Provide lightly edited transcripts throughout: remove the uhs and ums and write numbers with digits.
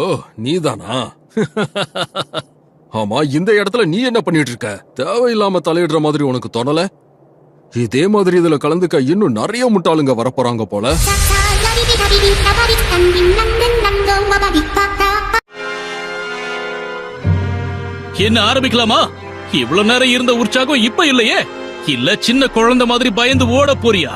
ஓ நீதானா? ஆமா, இந்த இடத்துல நீ என்ன பண்ணிட்டு இருக்க? தேவையில்லாம தலையிடுற மாதிரி உனக்கு தோணல? இதே மாதிரி இதுல கலந்துக்க இன்னும் நிறைய முட்டாளுங்க வரப்போறாங்க போல. என்ன ஆரம்பிக்கலாமா? இவ்வளவு நேரம் இருந்த உற்சாகம் இப்ப இல்லையே. இல்ல சின்ன குழந்தை மாதிரி பயந்து ஓட போறியா?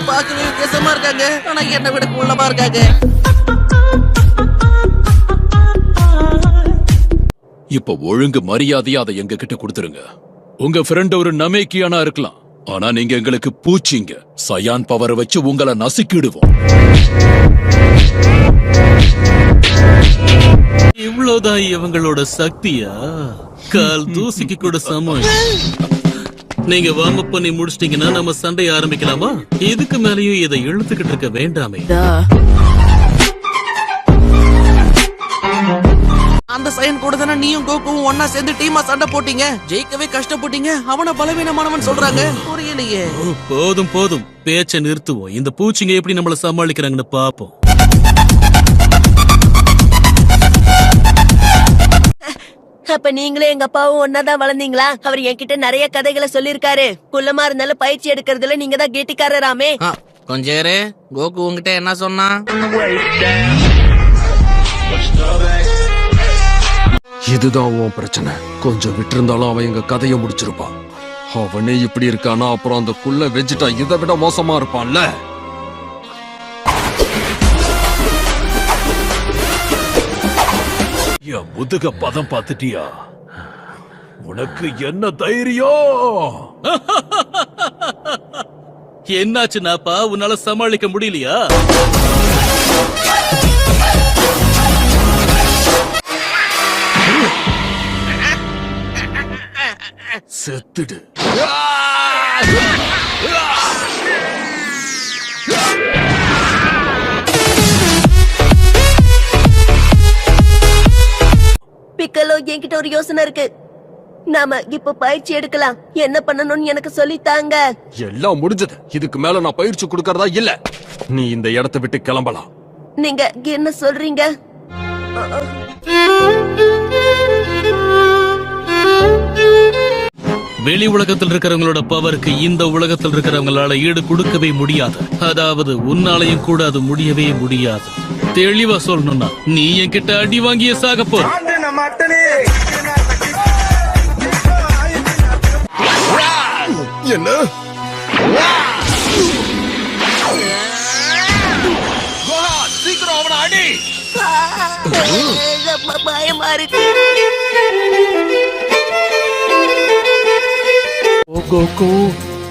பாக்கவே வித்தியாசமா இருக்காங்க, ஆனா என்ன விட உள்ளமா இருக்காங்க. இப்ப ஒழுங்கு மரியாதையா அதை எங்க கிட்ட கொடுத்துருங்க. உங்க ஃப்ரெண்ட் ஒரு நமேக்கியானா இருக்கலாம், ஆனா நீங்க எங்களுக்கு பூச்சிங்க. சயான் பவர் வச்சு உங்களை நசுக்கிடுவோம். இவ்வளவுதான் இவங்களோட சக்தியா? கால் தூசிக்கு கூட சமம். நீங்க வார்ம் அப் பண்ணி முடிச்சிட்டீங்கன்னா நம்ம சண்டைய ஆரம்பிக்கலாமா? இதுக்கு மேலயும் இதை இழுத்துக்கிட்டு இருக்க வேண்டாமே. அந்த சைன் கூட தானே நீயும் கோகுவும் ஒன்னா சேர்ந்து டீமா சண்டை போட்டீங்க, ஜெயிக்கவே கஷ்டப்பட்டீங்க. அவன பலவீனமானவன் சொல்றாங்க, புரியலையே. போதும் போதும், பேச்ச நிறுத்துவோம். இந்த பூச்சிங்க எப்படி நம்மள சமாளிக்கிறாங்கன்னு பாப்போம். அப்ப நீங்களும் எங்க அப்பாவும் ஒன்னாதான் வளர்ந்தீங்களா? அவர் என்கிட்ட நிறைய கதைகளை சொல்லிருக்காரு. குள்ளமா இருந்தாலும் பயிற்சி எடுக்கிறதுல நீங்க தான் கெட்டிக்காரராமே. கொஞ்சம் இரு, கோகு உங்ககிட்ட என்ன சொன்னா? இதுதான் உன் பிரச்சனை. கொஞ்சம் விட்டு இருந்தாலும் அவன் எங்க கதைய முடிச்சிருப்பான். அவனே இப்படி இருக்கானா, அப்புறம் அந்த குள்ள வெஜிட்டா இதை விட மோசமா இருப்பான்ல. என் முதுக பதம் பார்த்துட்டியா? உனக்கு என்ன தைரியம்? என்னாச்சுனாப்பா, உன்னால சமாளிக்க முடியலையா? செத்துடு. பிக்கலோ, என்கிட்ட ஒரு யோசனை இருக்கு. நாம இப்ப பயிற்சி எடுக்கலாம். என்ன பண்ணணும்னு எனக்கு சொல்லித்தாங்க. எல்லாம் முடிஞ்சது. இதுக்கு மேல நான் பயிற்சி கொடுக்கறதா இல்ல. நீ இந்த இடத்தை விட்டு கிளம்பலாம். நீங்க என்ன சொல்றீங்க? வெளி உலகத்தில் இருக்கிறவங்களோட பவருக்கு இந்த உலகத்தில் இருக்கிறவங்களால ஈடு கொடுக்கவே முடியாது. அதாவது உன்னாலையும் கூட அது முடியவே முடியாது. தெளிவா சொல்லணும்னா நீ என்கிட்ட அடி வாங்கிய சாக போற. என்ன? சீக்கிரம் அவனை அடி. பயமா இருக்கு.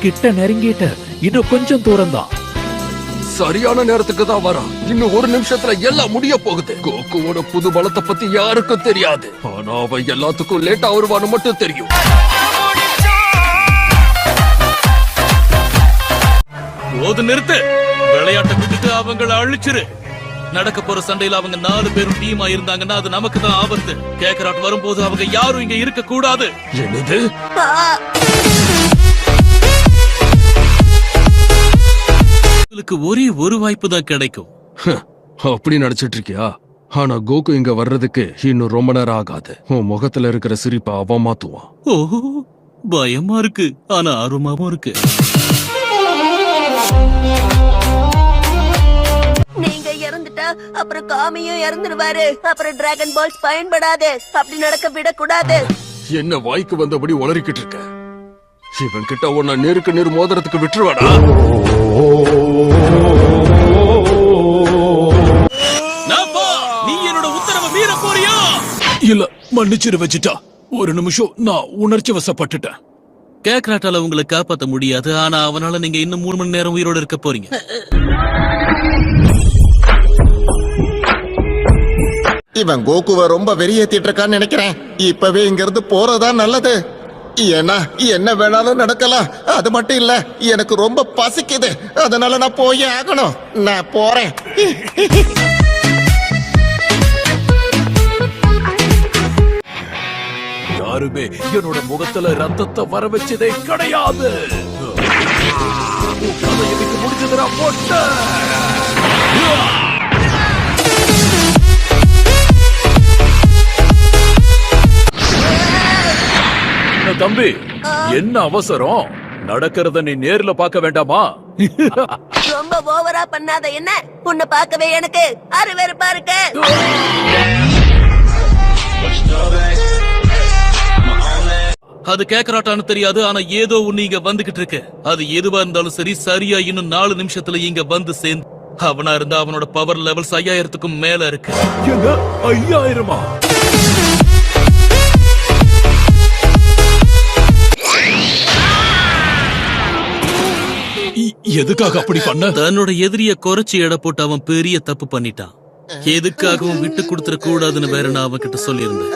கிட்ட நெருங்கிட்ட, இன்னும் கொஞ்சம் தூரம் தான். சரியான நேரத்துக்கு தான் வரான். இன்னும் ஒரு நிமிஷத்துல எல்லாம் முடிய போகுது. கோகுவோட புது பலத்தை பத்தி யாருக்கும் தெரியாது, ஆனா அவன் எல்லாத்துக்கும் லேட்டா வருவான்னு மட்டும் தெரியும். போது நிறுத்து. விளையாட்டை விட்டுட்டு அவங்கள அழிச்சிரு. நடக்க போற சண்டையில அவங்க 4 பேரும் டீமா இருந்தாங்கன்னா அது நமக்கு தான் ஆபத்து. கேக்கராட் வரும்போது அவங்க யாரும் இங்க இருக்க கூடாது. என்னது? ஒரே ஒரு வாய்ப்பு தான் கிடைக்கும். அப்படி நடிச்சிட்டு இருக்கியா? ஆனா கோகு இங்க வர்றதுக்கு இன்னும் ரொம்ப நேரம் ஆகாது. உன் முகத்துல இருக்கிற சிரிப்பை அவன் மாத்துவான். ஓஹோ, பயமா இருக்கு, ஆனா ஆர்வமாவும் இருக்கு. நீங்க இறந்துட்டா அப்புறம் காமியும் இறந்துருவாரு. அப்புறம் டிராகன் பால்ஸ் பயன்படாது. அப்படி நடக்க விடக்கூடாது. என்ன வாய்க்கு வந்தபடி உளறிக்கிட்டு இருக்க? இவன் கிட்ட உன்னை நேருக்கு நேர் மோதிரத்துக்கு விட்டுருவாடா. நீ என்னோட உத்தரவை மீற போறியா? இல்ல, மன்னிச்சிரு வச்சிட்டா. ஒரு நிமிஷம், நான் உணர்ச்சி வசப்பட்டுட்டேன். கேக்ராட்டால உங்களை காப்பாத்த முடியாது, ஆனா அவனால நீங்க இன்னும் 3 மணி நேரம் உயிரோட இருக்க போறீங்க. இவன் கோகுவை ரொம்ப வெறியேத்திட்டு இருக்கான்னு நினைக்கிறேன். இப்பவே இங்க இருந்து போறதா நல்லது. ஏன்னா என்ன வேணாலும் நடக்கலாம். அது மட்டும் இல்ல, எனக்கு ரொம்ப பசிக்குது. அதனால நான் போயே ஆகணும். நான் போறேன். யாருமே என்னோட முகத்துல ரத்தத்தை வர வச்சதே கிடையாது. கதை எனக்கு முடிஞ்சதுடா போட்ட. தம்பி, என்ன அவசரம்? நடக்கிறத நீ நேர்ல பார்க்க வேண்டாமா? ரொம்ப ஓவரா பண்ணாத என்ன? உன்னை பார்க்கவே எனக்கு அருவருப்பா இருக்கு. அது கேக்கராட்டான்னு தெரியாது, ஆனா ஏதோ ஒண்ணு இங்க வந்துகிட்டு இருக்கு. அது எதுவா இருந்தாலும் சரி, சரியா இன்னும் 4 நிமிஷத்துல இங்க வந்து சேர்ந்து. அவனா இருந்தா அவனோட பவர் லெவல்ஸ் 5000க்கும் மேல இருக்கு. என்ன 5000-ஆ? எதுக்காக அப்படி பண்ண? தன்னோட எதிரிய குறைச்சி எடை போட்டு அவன் பெரிய தப்பு பண்ணிட்டான். எதுக்காகவும் விட்டு கொடுத்துட கூடாதுன்னு வேற நான் அவன் கிட்ட சொல்லியிருந்தேன்.